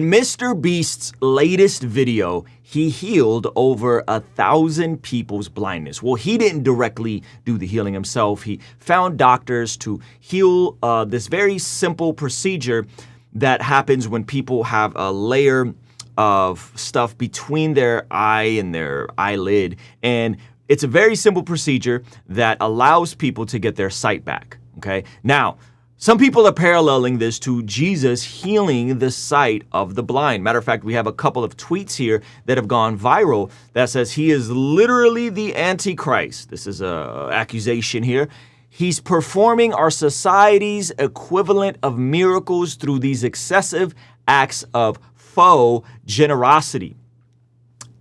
Mr. Beast's latest video, he healed over 1,000 people's blindness. Well, he didn't directly do the healing himself. He found doctors to heal this very simple procedure that happens when people have a layer of stuff between their eye and their eyelid. And it's a very simple procedure that allows people to get their sight back, okay? Now, some people are paralleling this to Jesus healing the sight of the blind. Matter of fact, we have a couple of tweets here that have gone viral that says he is literally the Antichrist. This is an accusation here. He's performing our society's equivalent of miracles through these excessive acts of faux generosity,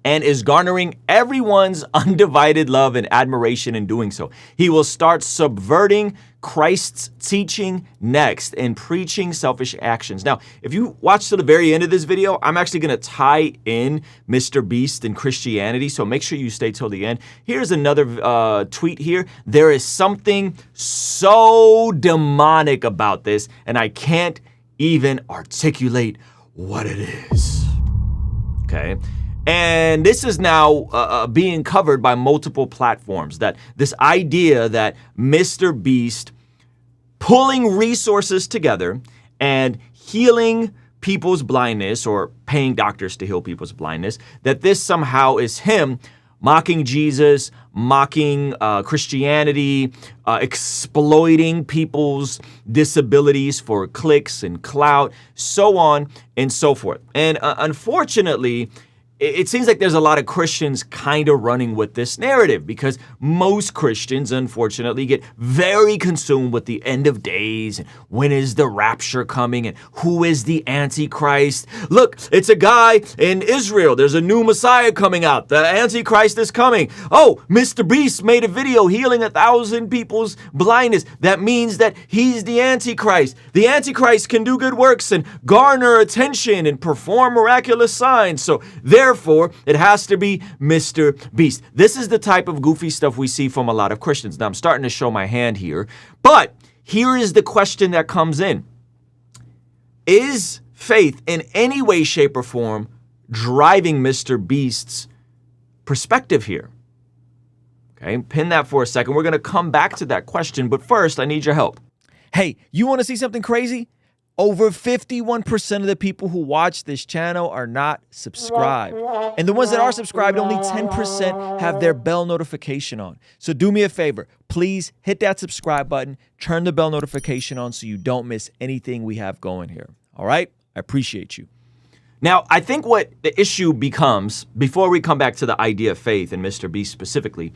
and is garnering everyone's undivided love and admiration in doing so. He will start subverting Christ's teaching next and preaching selfish actions. Now, if you watch to the very end of this video, I'm actually going to tie in Mr. Beast and Christianity, so make sure you stay till the end. Here's another tweet here. There is something so demonic about this, and I can't even articulate what it is. Okay? And this is now being covered by multiple platforms, that this idea that Mr. Beast pulling resources together and healing people's blindness, or paying doctors to heal people's blindness, that this somehow is him mocking Jesus, mocking Christianity, exploiting people's disabilities for clicks and clout, so on and so forth. And unfortunately, it seems like there's a lot of Christians kind of running with this narrative, because most Christians, unfortunately, get very consumed with the end of days and when is the rapture coming and who is the Antichrist. Look, it's a guy in Israel. There's a new Messiah coming out. The Antichrist is coming. Oh, Mr. Beast made a video healing 1,000 people's blindness. That means that he's the Antichrist. The Antichrist can do good works and garner attention and perform miraculous signs. So therefore, it has to be Mr. Beast. This is the type of goofy stuff we see from a lot of Christians. Now, I'm starting to show my hand here, but here is the question that comes in. Is faith in any way, shape, or form driving Mr. Beast's perspective here? Okay, pin that for a second. We're going to come back to that question, but first, I need your help. Hey, you want to see something crazy? Over 51% of the people who watch this channel are not subscribed. And the ones that are subscribed, only 10% have their bell notification on. So do me a favor, please hit that subscribe button, turn the bell notification on so you don't miss anything we have going here. All right? I appreciate you. Now, I think what the issue becomes, before we come back to the idea of faith and Mr. Beast specifically,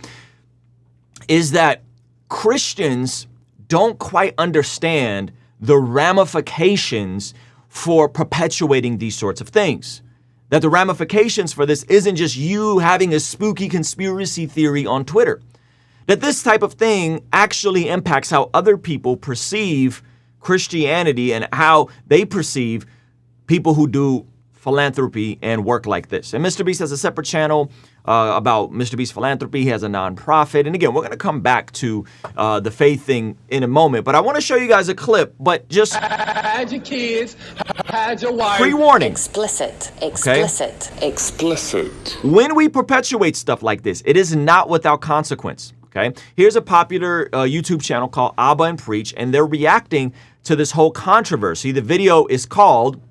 is that Christians don't quite understand the ramifications for perpetuating these sorts of things. That the ramifications for this isn't just you having a spooky conspiracy theory on Twitter. That this type of thing actually impacts how other people perceive Christianity and how they perceive people who do philanthropy and work like this. And Mr. Beast has a separate channel about Mr. Beast philanthropy. He has a nonprofit. And again, we're going to come back to the faith thing in a moment. But I want to show you guys a clip, but just hide your kids, hide your wife. Pre-warning. Explicit. When we perpetuate stuff like this, it is not without consequence. Okay. Here's a popular YouTube channel called Abba and Preach, and they're reacting to this whole controversy. The video is called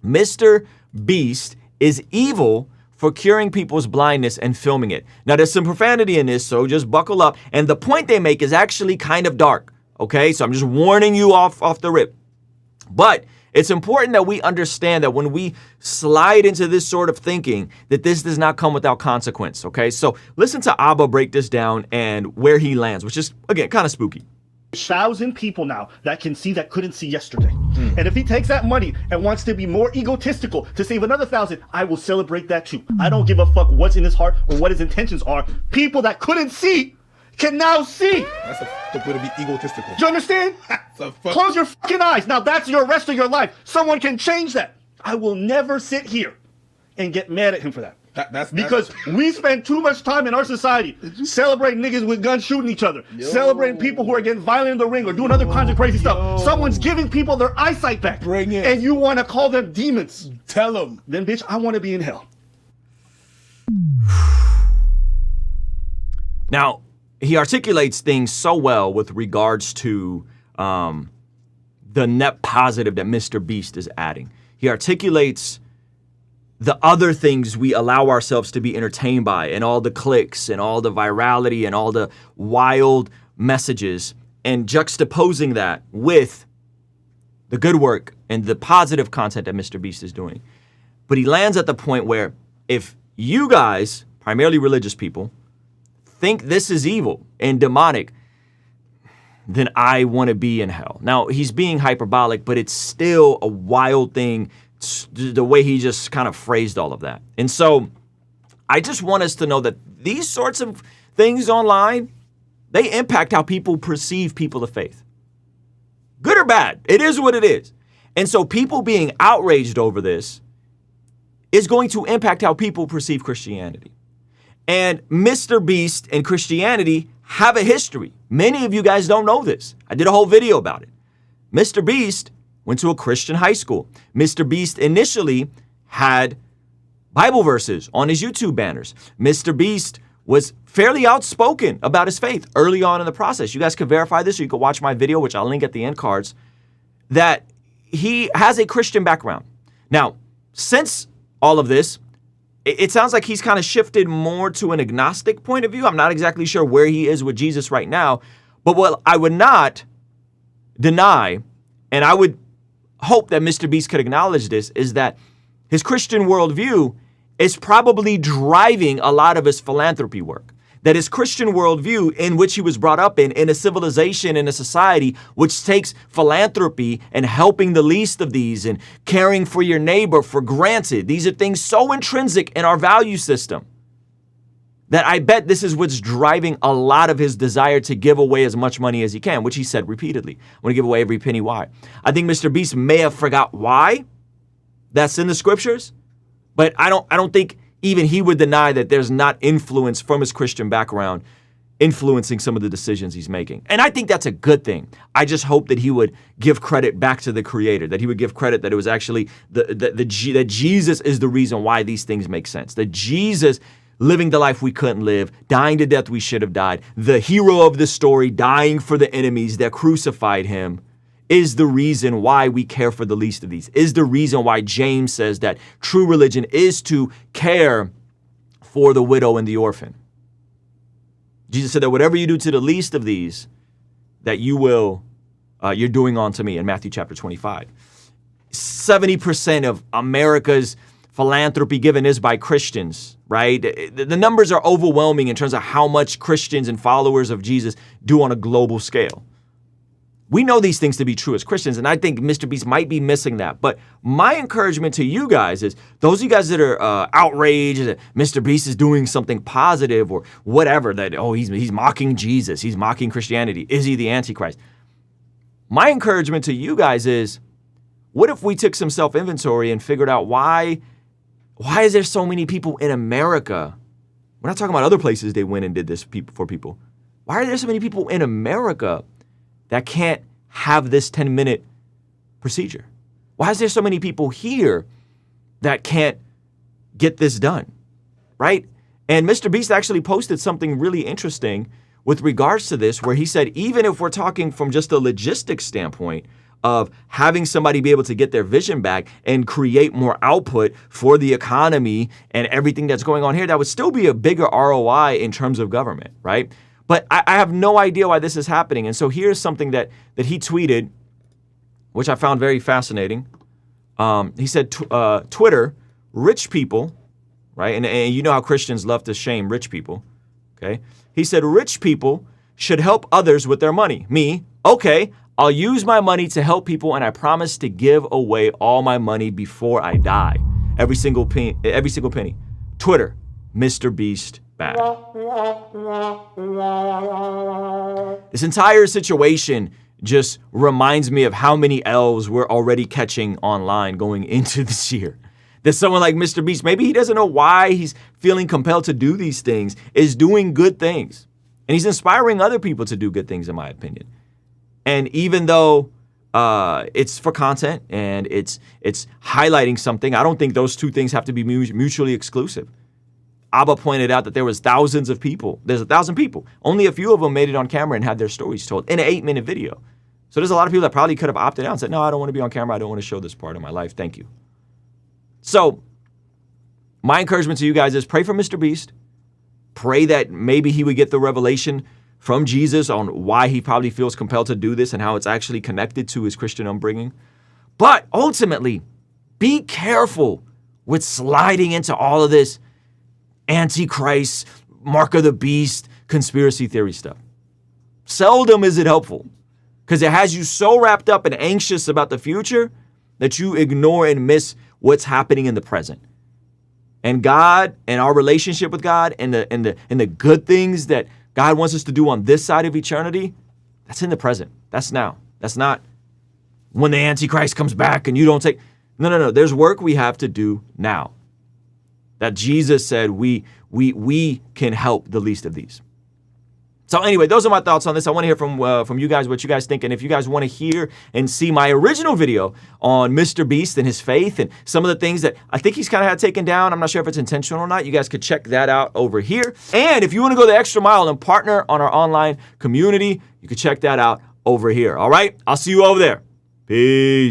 Mr. Beast is Evil for Curing People's Blindness and Filming It. Now, there's some profanity in this, so just buckle up. And the point they make is actually kind of dark, okay? So I'm just warning you off the rip. But it's important that we understand that when we slide into this sort of thinking, that this does not come without consequence, okay? So listen to Abba break this down and where he lands, which is, again, kind of spooky. 1,000 people now that can see that couldn't see yesterday. And if he takes that money and wants to be more egotistical to save another 1,000, I will celebrate that too. I don't give a fuck what's in his heart or what his intentions are. People that couldn't see can now see. That's a way to be egotistical. Do you understand? Close your fucking eyes. Now that's your rest of your life. Someone can change that. I will never sit here and get mad at him for that. Because we spend too much time in our society celebrating niggas with guns shooting each other, celebrating people who are getting violent in the ring or doing other kinds of crazy stuff. Someone's giving people their eyesight back. Bring it. And you want to call them demons. Tell them. Then, bitch, I want to be in hell. Now, he articulates things so well with regards to the net positive that Mr. Beast is adding. He articulates the other things we allow ourselves to be entertained by, and all the clicks and all the virality and all the wild messages, and juxtaposing that with the good work and the positive content that Mr. Beast is doing. But he lands at the point where if you guys, primarily religious people, think this is evil and demonic, then I want to be in hell. Now, he's being hyperbolic, but it's still a wild thing, the way he just kind of phrased all of that. And so I just want us to know that these sorts of things online, they impact how people perceive people of faith. Good or bad, it is what it is. And so people being outraged over this is going to impact how people perceive Christianity. And Mr. Beast and Christianity have a history. Many of you guys don't know this. I did a whole video about it. Mr. Beast went to a Christian high school. Mr. Beast initially had Bible verses on his YouTube banners. Mr. Beast was fairly outspoken about his faith early on in the process. You guys can verify this, or you can watch my video, which I'll link at the end cards, that he has a Christian background. Now, since all of this, it sounds like he's kind of shifted more to an agnostic point of view. I'm not exactly sure where he is with Jesus right now, but what I would not deny, and I would hope that Mr. Beast could acknowledge this, is that his Christian worldview is probably driving a lot of his philanthropy work. That his Christian worldview, in which he was brought up in a civilization, in a society which takes philanthropy and helping the least of these and caring for your neighbor for granted. These are things so intrinsic in our value system that I bet this is what's driving a lot of his desire to give away as much money as he can, which he said repeatedly. I want to give away every penny. Why? I think Mr. Beast may have forgot why that's in the scriptures, but I don't think even he would deny that there's not influence from his Christian background influencing some of the decisions he's making. And I think that's a good thing. I just hope that he would give credit back to the Creator, that he would give credit that it was actually that Jesus is the reason why these things make sense. That Jesus living the life we couldn't live, dying the death we should have died, the hero of the story dying for the enemies that crucified him, is the reason why we care for the least of these, is the reason why James says that true religion is to care for the widow and the orphan. Jesus said that whatever you do to the least of these, that you're doing unto me in Matthew chapter 25. 70% of America's philanthropy given is by Christians, right? The numbers are overwhelming in terms of how much Christians and followers of Jesus do on a global scale. We know these things to be true as Christians, and I think Mr. Beast might be missing that. But my encouragement to you guys is, those of you guys that are outraged that Mr. Beast is doing something positive or whatever, that, oh, he's mocking Jesus, he's mocking Christianity, is he the Antichrist? My encouragement to you guys is, what if we took some self-inventory and figured out why is there so many people in America? We're not talking about other places they went and did this for people. Why are there so many people in America that can't have this 10-minute procedure? Why is there so many people here that can't get this done, right? And Mr. Beast actually posted something really interesting with regards to this, where he said, even if we're talking from just a logistics standpoint of having somebody be able to get their vision back and create more output for the economy and everything that's going on here, that would still be a bigger ROI in terms of government, right? But I have no idea why this is happening. And so here's something that he tweeted, which I found very fascinating. He said, Twitter, rich people, right? And you know how Christians love to shame rich people, okay? He said, rich people should help others with their money. Me, okay, I'll use my money to help people, and I promise to give away all my money before I die. Every single penny. Twitter, Mr. Beast bad. This entire situation just reminds me of how many L's we're already catching online going into this year. that someone like Mr. Beast, maybe he doesn't know why he's feeling compelled to do these things, is doing good things. And he's inspiring other people to do good things, in my opinion. And even though it's for content and it's highlighting something, I don't think those two things have to be mutually exclusive. Abba pointed out that there was thousands of people. There's 1,000 people. Only a few of them made it on camera and had their stories told in an 8-minute video. So there's a lot of people that probably could have opted out and said, no, I don't want to be on camera. I don't want to show this part of my life. Thank you. So my encouragement to you guys is pray for Mr. Beast. Pray that maybe he would get the revelation from Jesus on why he probably feels compelled to do this and how it's actually connected to his Christian upbringing. But ultimately, be careful with sliding into all of this Antichrist, Mark of the Beast, conspiracy theory stuff. Seldom is it helpful because it has you so wrapped up and anxious about the future that you ignore and miss what's happening in the present. And God and our relationship with God and the good things that God wants us to do on this side of eternity, that's in the present. That's now. That's not when the Antichrist comes back and you don't take. No. There's work we have to do now. That Jesus said we can help the least of these. So anyway, those are my thoughts on this. I want to hear from you guys what you guys think. And if you guys want to hear and see my original video on Mr. Beast and his faith and some of the things that I think he's kind of had taken down, I'm not sure if it's intentional or not. You guys could check that out over here. And if you want to go the extra mile and partner on our online community, you can check that out over here. All right, I'll see you over there. Peace.